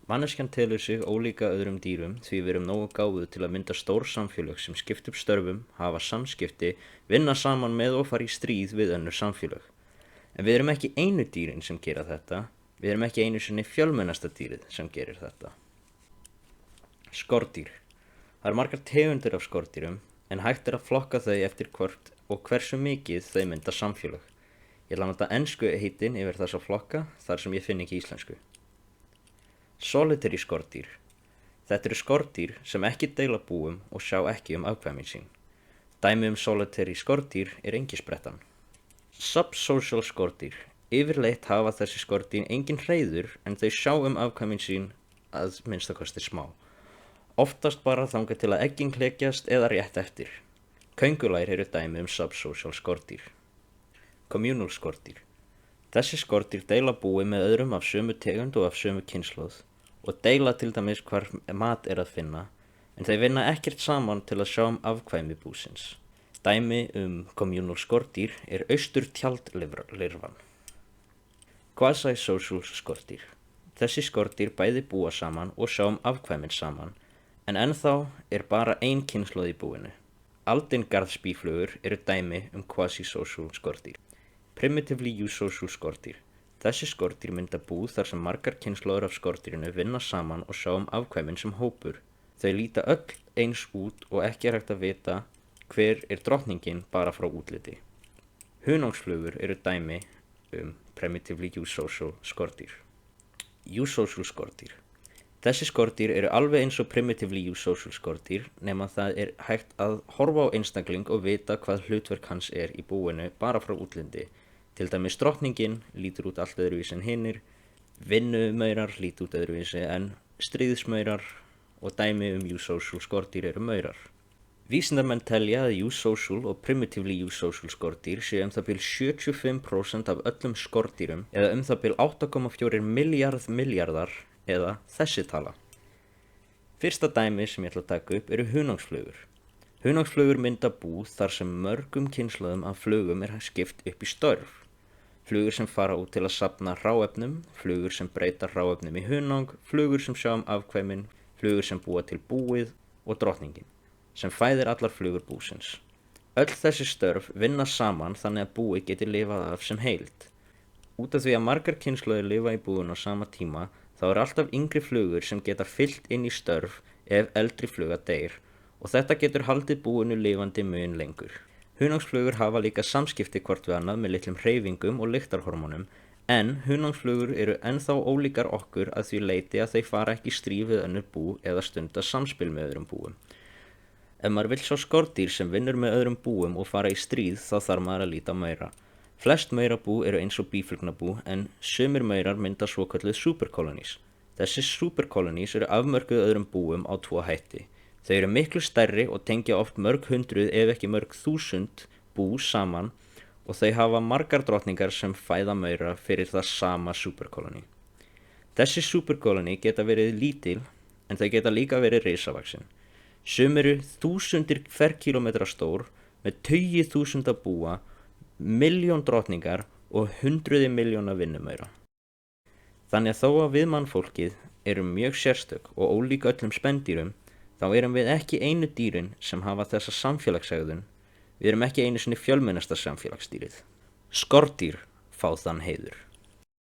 Manneskjan telur sig ólíka öðrum dýrum því við erum nógu gáfuð til að mynda stór samfélög sem skipta upp störfum, hafa samskipti, vinna saman með og fara í stríð við önnur samfélög. En við erum ekki einu dýrin sem gera þetta, við erum ekki einu sinni fjölmennasta dýrið sem gerir þetta. Skordýr. Það eru margar tegundir af skordýrum, en hægt að flokka þau eftir hvort og hversu mikið þau mynda samfélög. Ég ætla að nota ensku heitin yfir þessa flokka þar sem ég finn ekki íslensku. Solitary skordýr. Þetta eru skordýr sem ekki deila búum og sjá ekki afkvæmin sín. Dæmi solitary skordýr er engisprettan. Subsocial skordýr. Yfirleitt hafa þessi skordýr engin hreiður en þau sjá afkvæmin sín að minnstakosti smá. Oftast bara þangað til að eggin klekjast eða rétt eftir. Köngulær eru dæmi subsocial skordýr. Communal skordýr. Þessi skordýr deila búi með öðrum af sömu tegund og af sömu kynslóð og deila til dæmis hvar mat er að finna, en þau vinna ekkert saman til að sjá afkvæmi búsins. Dæmi communal skordýr er austurtjaldlirfan. Quasi-social skordýr. Þessi skordýr bæði búa saman og sjá afkvæmin saman, en ennþá er bara ein kynslóð í búinu. Aldingarðsbýflugur eru dæmi quasi-social skordýr. Primitively eusocial skordýr. Þessi skordýr mynda bú þar sem margar kynslóður af skordýrinu vinna saman og sjá afkvæmin sem hópur. Þau líta öll eins út og ekki er hægt að vita hver er drottningin bara frá útliti. Hunangsflugur eru dæmi primitively eusocial skordýr. Eusocial skordýr. Þessi skordýr eru alveg eins og primitively eusocial skordýr nema það er hægt að horfa á einstakling og vita hvað hlutverk hans er í búinu bara frá útliti. Til dæmis drottningin lítur út allt öðruvísi en hinir, vinnumaurar lítur út öðruvísi en stríðsmaurar og dæmi eusocial skordýr eru maurar. Vísindamenn telja að eusocial og primitively eusocial skordýr séu það bil 75% af öllum skordýrum eða það bil 8,4 milljarðar eða þessi tala. Fyrsta dæmi sem ég ætla að taka upp eru hunangsflugur. Hunangsflugur mynda bú þar sem mörgum kynslóðum af flugum er skipt upp í störf. Flugur sem fara út til að safna hráefnum, flugur sem breyta hráefnum í hunang, flugur sem sjá afkvæmin, flugur sem búa til búið og drottningin, sem fæðir allar flugur búsins. Öll þessi störf vinna saman þannig að búið geti lifað af sem heild. Út af því að margar kynslóðir lifa í búinu á sama tíma, þá er alltaf yngri flugur sem geta fyllt inn í störf ef eldri fluga deyr og þetta getur haldið búinu lifandi mun lengur. Hunangsflugur hafa líka samskipti hvort við annað með litlum hreyfingum og lyktarhormónum, en hunangsflugur eru ennþá ólíkar okkur að því leyti að þau fara ekki í stríð við önnur bú eða stunda samspil með öðrum búum. Ef maður vill sjá skordýr sem vinnur með öðrum búum og fara í stríð þá þarf maður að líta maura. Flest maurabú eru eins og býflugnabú en sumir maurar mynda svokölluð supercolonies. Þessi supercolonies eru afmörkuð öðrum búum á tvo hætti. Þau eru miklu stærri og tengja oft mörg hundruð ef ekki mörg þúsund bú saman og þau hafa margar drottningar sem fæða maura fyrir það sama supercolony. Þessi supercolony geta verið lítil en þau geta líka verið risavaxin. Sum eru þúsundir ferkílómetra stór með tugi þúsunda búa, milljón drottningar og hundruði milljóna vinnumaura. Þannig að þó að við mannfólkið erum mjög sérstök og ólík öllum spendýrum, þá erum við ekki einu dýrin sem hafa þessa samfélagshegðun. Við erum ekki einu sinni fjölmennasta samfélagsdýrið. Skordýr fá þann heiður.